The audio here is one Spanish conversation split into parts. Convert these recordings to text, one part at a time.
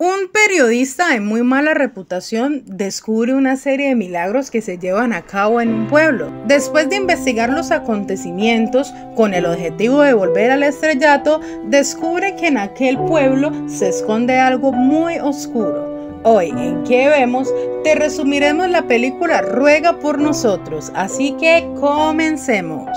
Un periodista de muy mala reputación descubre una serie de milagros que se llevan a cabo en un pueblo. Después de investigar los acontecimientos con el objetivo de volver al estrellato, descubre que en aquel pueblo se esconde algo muy oscuro. Hoy en ¿Qué vemos? Te resumiremos la película Ruega por nosotros, así que comencemos.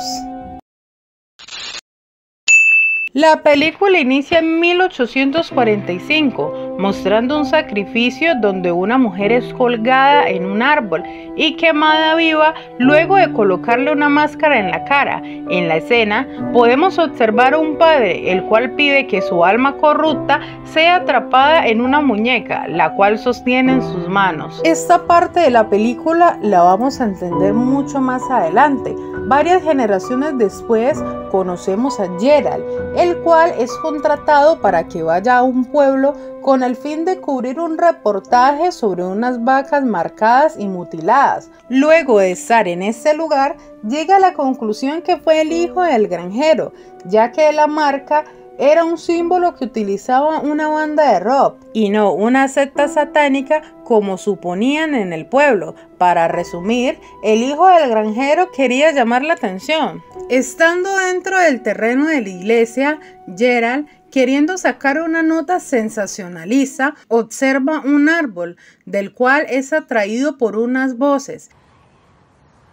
La película inicia en 1845, mostrando un sacrificio donde una mujer es colgada en un árbol y quemada viva luego de colocarle una máscara en la cara. En la escena podemos observar a un padre, el cual pide que su alma corrupta sea atrapada en una muñeca, la cual sostiene en sus manos. Esta parte de la película la vamos a entender mucho más adelante. Varias generaciones después conocemos a Gerald, el cual es contratado para que vaya a un pueblo con el fin de cubrir un reportaje sobre unas vacas marcadas y mutiladas. Luego de estar en este lugar, llega a la conclusión que fue el hijo del granjero, ya que la marca era un símbolo que utilizaba una banda de rock y no una secta satánica como suponían en el pueblo. Para resumir, el hijo del granjero quería llamar la atención. Estando dentro del terreno de la iglesia, Gerald, queriendo sacar una nota sensacionalista, observa un árbol, del cual es atraído por unas voces.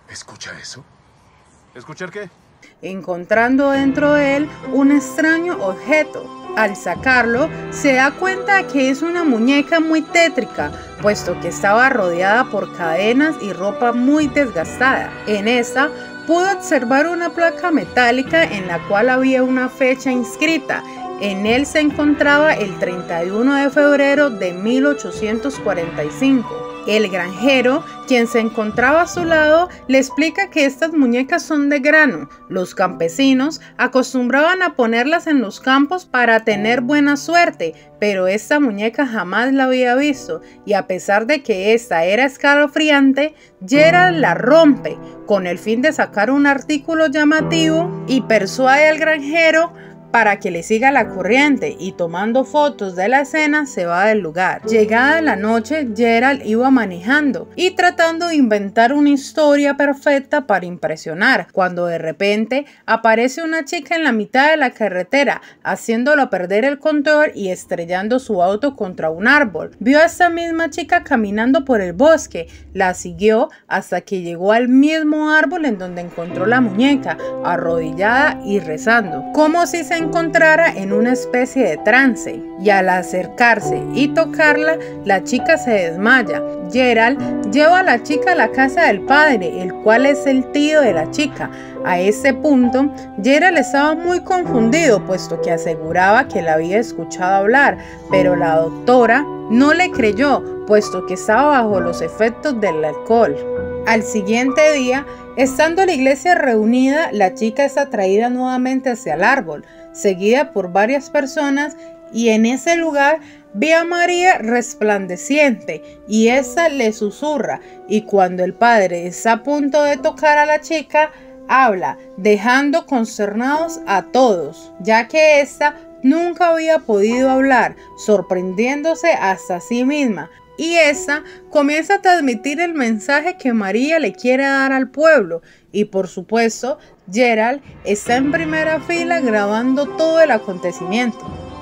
¿Escucha eso? ¿Escuchar qué? Encontrando dentro de él un extraño objeto. Al sacarlo, se da cuenta que es una muñeca muy tétrica, puesto que estaba rodeada por cadenas y ropa muy desgastada. En esta, pudo observar una placa metálica en la cual había una fecha inscrita. En él se encontraba el 31 de febrero de 1845. El granjero, quien se encontraba a su lado, le explica que estas muñecas son de grano. Los campesinos acostumbraban a ponerlas en los campos para tener buena suerte, pero esta muñeca jamás la había visto, y a pesar de que esta era escalofriante, Gerald la rompe con el fin de sacar un artículo llamativo y persuade al granjero para que le siga la corriente, y tomando fotos de la escena se va del lugar. Llegada la noche, Gerald iba manejando y tratando de inventar una historia perfecta para impresionar, cuando de repente aparece una chica en la mitad de la carretera, haciéndolo perder el control y estrellando su auto contra un árbol. Vio a esta misma chica caminando por el bosque, la siguió hasta que llegó al mismo árbol en donde encontró la muñeca, arrodillada y rezando, como si se encontrara en una especie de trance, y al acercarse y tocarla, la chica se desmaya. Gerald lleva a la chica a la casa del padre, el cual es el tío de la chica. A este punto, Gerald estaba muy confundido, puesto que aseguraba que la había escuchado hablar, pero la doctora no le creyó, puesto que estaba bajo los efectos del alcohol. Al siguiente día, estando la iglesia reunida, la chica es atraída nuevamente hacia el árbol, seguida por varias personas, y en ese lugar ve a María resplandeciente, y ésta le susurra, y cuando el padre está a punto de tocar a la chica, habla, dejando consternados a todos, ya que ésta nunca había podido hablar, sorprendiéndose hasta sí misma. Y esta comienza a transmitir el mensaje que María le quiere dar al pueblo. Y por supuesto, Gerald está en primera fila grabando todo el acontecimiento.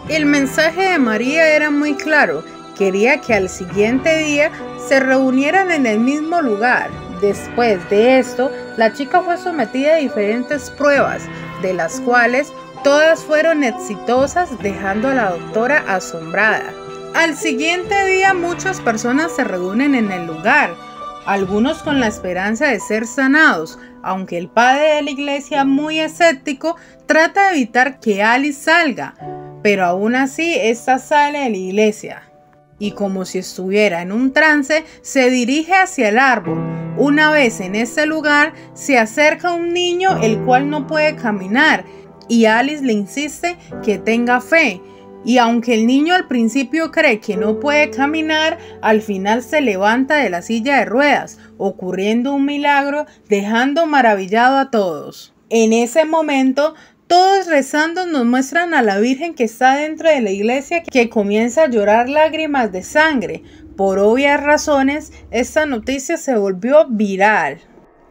El mensaje de María era muy claro. Quería que al siguiente día se reunieran en el mismo lugar. Después de esto, la chica fue sometida a diferentes pruebas, de las cuales todas fueron exitosas, dejando a la doctora asombrada. Al siguiente día, muchas personas se reúnen en el lugar, algunos con la esperanza de ser sanados, aunque el padre de la iglesia, muy escéptico, trata de evitar que Alice salga, pero aún así esta sale de la iglesia y, como si estuviera en un trance, se dirige hacia el árbol. Una vez en este lugar, se acerca un niño el cual no puede caminar, y Alice le insiste que tenga fe. Y aunque el niño al principio cree que no puede caminar, al final se levanta de la silla de ruedas, ocurriendo un milagro, dejando maravillado a todos. En ese momento, Todos rezando nos muestran a la Virgen que está dentro de la iglesia que comienza a llorar lágrimas de sangre. Por obvias razones, esta noticia se volvió viral.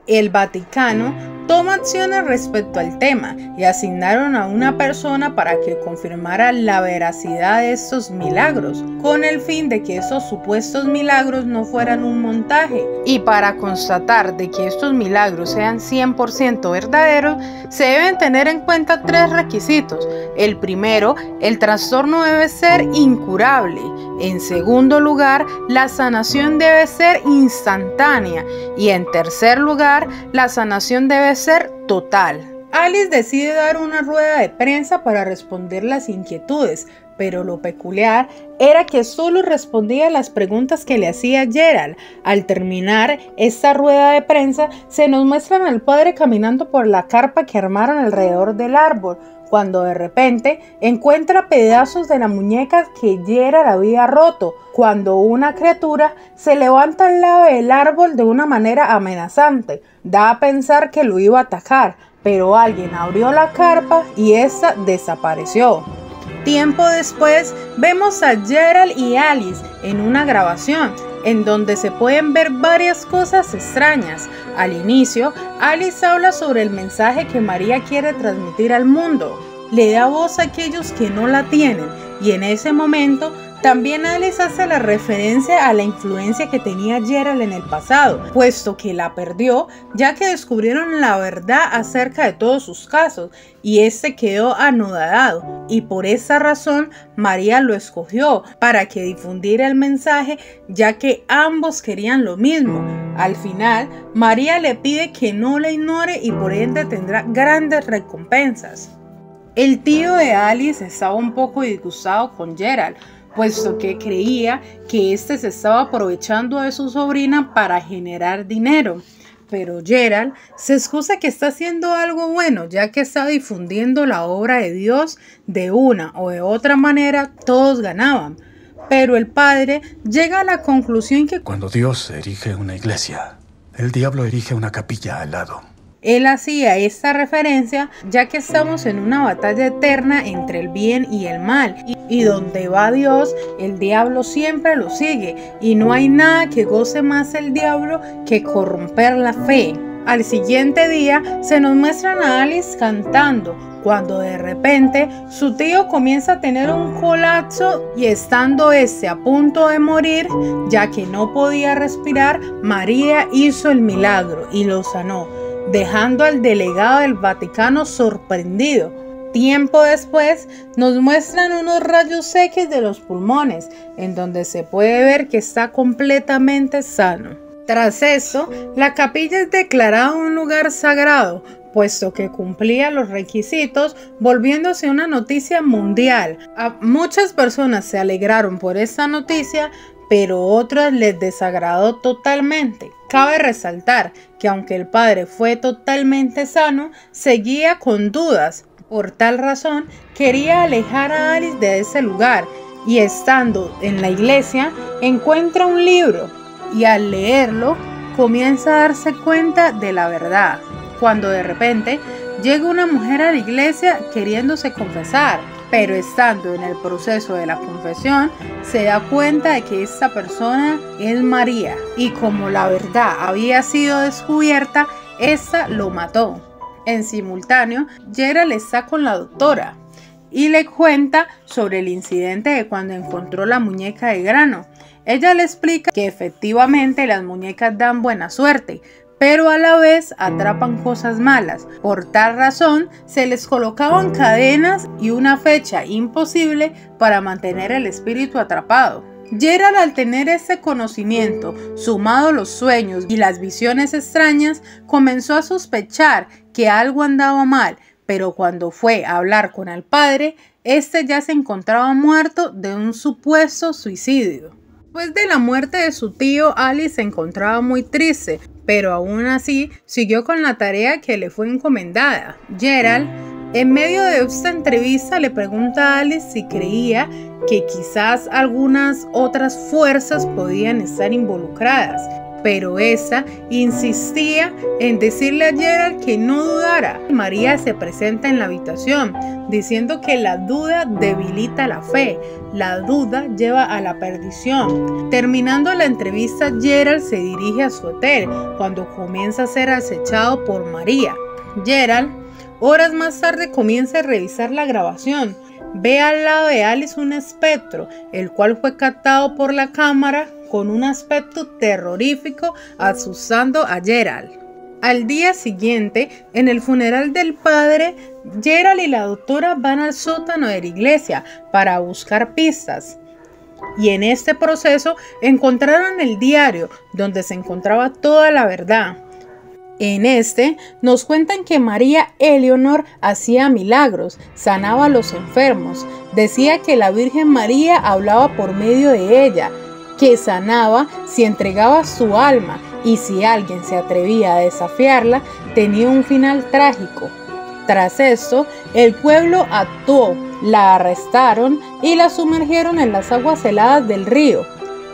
El Vaticano toma acciones respecto al tema y asignaron a una persona para que confirmara la veracidad de estos milagros, con el fin de que esos supuestos milagros no fueran un montaje. Y para constatar de que estos milagros sean 100% verdaderos, se deben tener en cuenta 3 requisitos. El primero, el trastorno debe ser incurable. En segundo lugar, la sanación debe ser instantánea. Y en tercer lugar, la sanación debe ser total. Alice decide dar una rueda de prensa para responder las inquietudes, pero lo peculiar era que solo respondía a las preguntas que le hacía Gerald. Al terminar esta rueda de prensa, se nos muestran al padre caminando por la carpa que armaron alrededor del árbol, cuando de repente encuentra pedazos de la muñeca que Gerald había roto, cuando una criatura se levanta al lado del árbol de una manera amenazante. Da a pensar que lo iba a atacar, pero alguien abrió la carpa y esta desapareció. Tiempo después vemos a Gerald y Alice en una grabación en donde se pueden ver varias cosas extrañas. Al inicio, Alice habla sobre el mensaje que María quiere transmitir al mundo. Le da voz a aquellos que no la tienen, y en ese momento también Alice hace la referencia a la influencia que tenía Gerald en el pasado, puesto que la perdió ya que descubrieron la verdad acerca de todos sus casos y este quedó anodadado, y por esa razón María lo escogió para que difundiera el mensaje, ya que ambos querían lo mismo. Al final, María le pide que no la ignore y por ende tendrá grandes recompensas. El tío de Alice estaba un poco disgustado con Gerald, puesto que creía que éste se estaba aprovechando de su sobrina para generar dinero. Pero Gerald se excusa que está haciendo algo bueno, ya que está difundiendo la obra de Dios. De una o de otra manera, todos ganaban. Pero el padre llega a la conclusión que cuando Dios erige una iglesia, el diablo erige una capilla al lado. Él hacía esta referencia ya que estamos en una batalla eterna entre el bien y el mal, y donde va Dios, el diablo siempre lo sigue, y no hay nada que goce más el diablo que corromper la fe. Al siguiente día se nos muestran a Alice cantando, cuando de repente su tío comienza a tener un colapso y estando a punto de morir, ya que no podía respirar, María hizo el milagro y lo sanó, dejando al delegado del Vaticano sorprendido. Tiempo después nos muestran unos rayos X de los pulmones, en donde se puede ver que está completamente sano. Tras eso, la capilla es declarada un lugar sagrado, puesto que cumplía los requisitos, volviéndose una noticia mundial. Muchas personas se alegraron por esta noticia, pero otras les desagradó totalmente. Cabe resaltar que aunque el padre fue totalmente sano, seguía con dudas. Por tal razón, quería alejar a Alice de ese lugar, y estando en la iglesia, encuentra un libro, y al leerlo, comienza a darse cuenta de la verdad, cuando de repente llega una mujer a la iglesia queriéndose confesar, pero estando en el proceso de la confesión, se da cuenta de que esta persona es María, y como la verdad había sido descubierta, esta lo mató. En simultáneo, Gerald está con la doctora y le cuenta sobre el incidente de cuando encontró la muñeca de grano. Ella le explica que efectivamente las muñecas dan buena suerte, pero a la vez atrapan cosas malas. Por tal razón, se les colocaban cadenas y una fecha imposible para mantener el espíritu atrapado. Gerald, al tener ese conocimiento, sumado los sueños y las visiones extrañas, comenzó a sospechar que algo andaba mal, pero cuando fue a hablar con el padre, este ya se encontraba muerto de un supuesto suicidio. Después de la muerte de su tío, Alice se encontraba muy triste, pero aún así siguió con la tarea que le fue encomendada. Gerald, en medio de esta entrevista, le pregunta a Alice si creía que quizás algunas otras fuerzas podían estar involucradas. pero esta insistía en decirle a Gerald que no dudara. María se presenta en la habitación diciendo que la duda debilita la fe, la duda lleva a la perdición. Terminando la entrevista, Gerald se dirige a su hotel cuando comienza a ser acechado por María. Gerald, horas más tarde, comienza a revisar la grabación. Ve al lado de Alice un espectro, el cual fue captado por la cámara con un aspecto terrorífico, asustando a Gerald. Al día siguiente, en el funeral del padre, Gerald y la doctora van al sótano de la iglesia para buscar pistas. Y en este proceso encontraron el diario donde se encontraba toda la verdad. En este nos cuentan que María Eleanor hacía milagros, sanaba a los enfermos, decía que la Virgen María hablaba por medio de ella, que sanaba si entregaba su alma y si alguien se atrevía a desafiarla, tenía un final trágico. Tras esto, el pueblo actuó, la arrestaron y la sumergieron en las aguas heladas del río.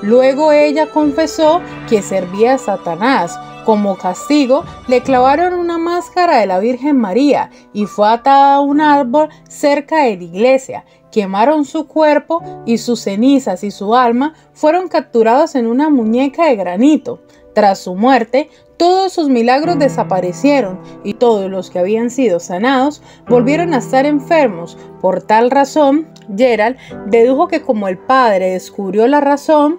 Luego ella confesó que servía a Satanás. Como castigo, le clavaron una máscara de la Virgen María y fue atada a un árbol cerca de la iglesia. Quemaron su cuerpo y sus cenizas y su alma fueron capturados en una muñeca de granito. Tras su muerte, todos sus milagros desaparecieron y todos los que habían sido sanados volvieron a estar enfermos. Por tal razón, Gerald dedujo que como el padre descubrió la razón,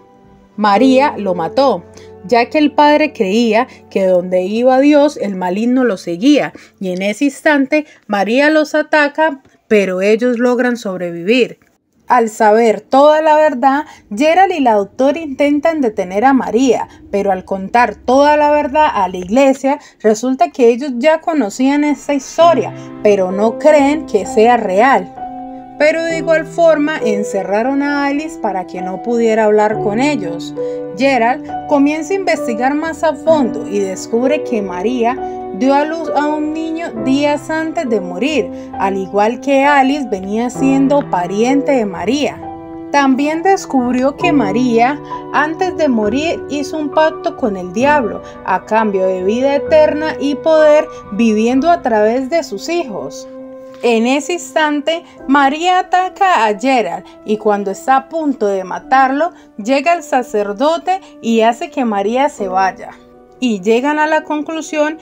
María lo mató, ya que el padre creía que donde iba Dios, el maligno lo seguía, y en ese instante María los ataca, pero ellos logran sobrevivir. Al saber toda la verdad, Gerald y la doctora intentan detener a María, pero al contar toda la verdad a la iglesia, resulta que ellos ya conocían esta historia, pero no creen que sea real. Pero de igual forma encerraron a Alice para que no pudiera hablar con ellos. Gerald comienza a investigar más a fondo y descubre que María dio a luz a un niño días antes de morir, al igual que Alice venía siendo pariente de María. También descubrió que María, antes de morir, hizo un pacto con el diablo a cambio de vida eterna y poder viviendo a través de sus hijos. En ese instante, María ataca a Gerald y cuando está a punto de matarlo, llega el sacerdote y hace que María se vaya. Y llegan a la conclusión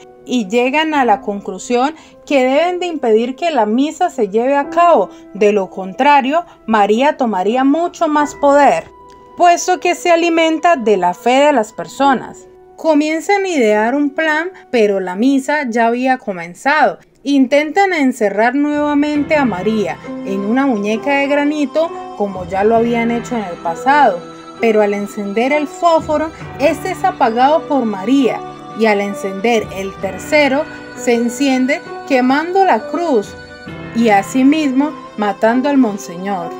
que deben de impedir que la misa se lleve a cabo. De lo contrario, María tomaría mucho más poder, puesto que se alimenta de la fe de las personas. Comienzan a idear un plan, pero la misa ya había comenzado. Intentan encerrar nuevamente a María en una muñeca de granito como ya lo habían hecho en el pasado, pero al encender el fósforo, este es apagado por María y al encender el tercero se enciende quemando la cruz y asimismo matando al monseñor.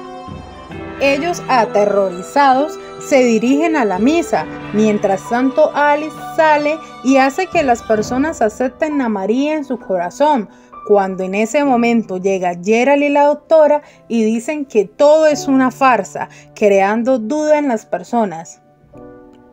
Ellos, aterrorizados, se dirigen a la misa. Mientras tanto, Alice sale y hace que las personas acepten a María en su corazón. Cuando en ese momento llega Gerald y la doctora y dicen que todo es una farsa, creando duda en las personas.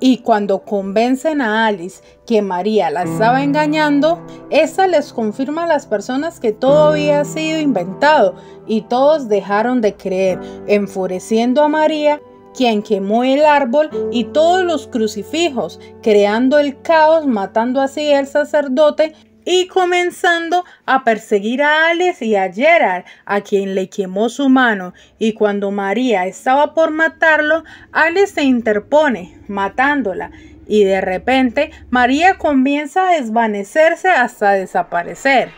Y cuando convencen a Alice que María la estaba engañando, esta les confirma a las personas que todo había sido inventado y todos dejaron de creer, enfureciendo a María, quien quemó el árbol y todos los crucifijos, creando el caos, matando así al sacerdote y comenzando a perseguir a Alice y a Gerald, a quien le quemó su mano. Y cuando María estaba por matarlo, Alice se interpone, matándola. Y de repente, María comienza a desvanecerse hasta desaparecer.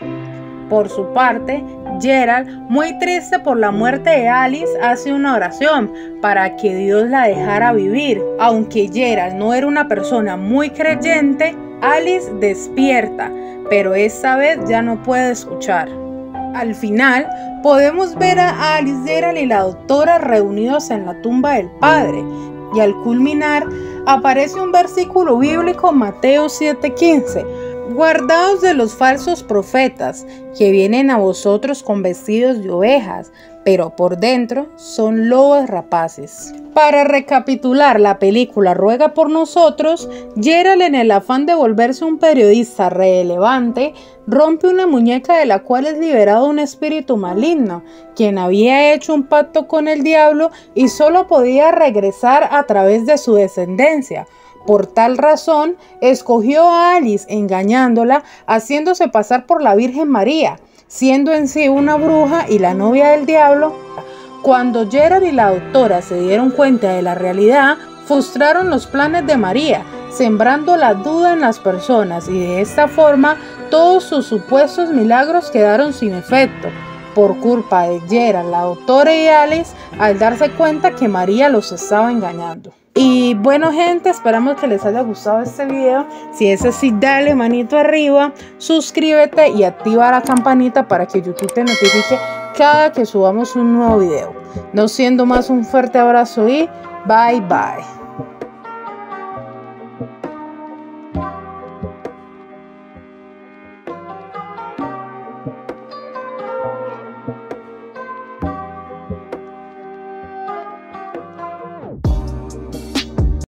Por su parte, Gerald, muy triste por la muerte de Alice, hace una oración para que Dios la dejara vivir. Aunque Gerald no era una persona muy creyente, Alice despierta, pero esta vez ya no puede escuchar. Al final, podemos ver a Alice, Gerald y la doctora reunidos en la tumba del padre. Y al culminar, aparece un versículo bíblico, Mateo 7:15. Guardaos de los falsos profetas, que vienen a vosotros con vestidos de ovejas, pero por dentro son lobos rapaces. Para recapitular, la película Ruega por nosotros, Gerald, en el afán de volverse un periodista relevante, rompe una muñeca de la cual es liberado un espíritu maligno, quien había hecho un pacto con el diablo y solo podía regresar a través de su descendencia. Por tal razón, escogió a Alice engañándola, haciéndose pasar por la Virgen María, siendo en sí una bruja y la novia del diablo. Cuando Gerald y la doctora se dieron cuenta de la realidad, frustraron los planes de María, sembrando la duda en las personas, y de esta forma todos sus supuestos milagros quedaron sin efecto, por culpa de Gerald, la doctora y Alice, al darse cuenta que María los estaba engañando. Y bueno, gente, esperamos que les haya gustado este video. Si es así, dale manito arriba, suscríbete y activa la campanita para que YouTube te notifique cada que subamos un nuevo video. No siendo más, un fuerte abrazo y bye bye.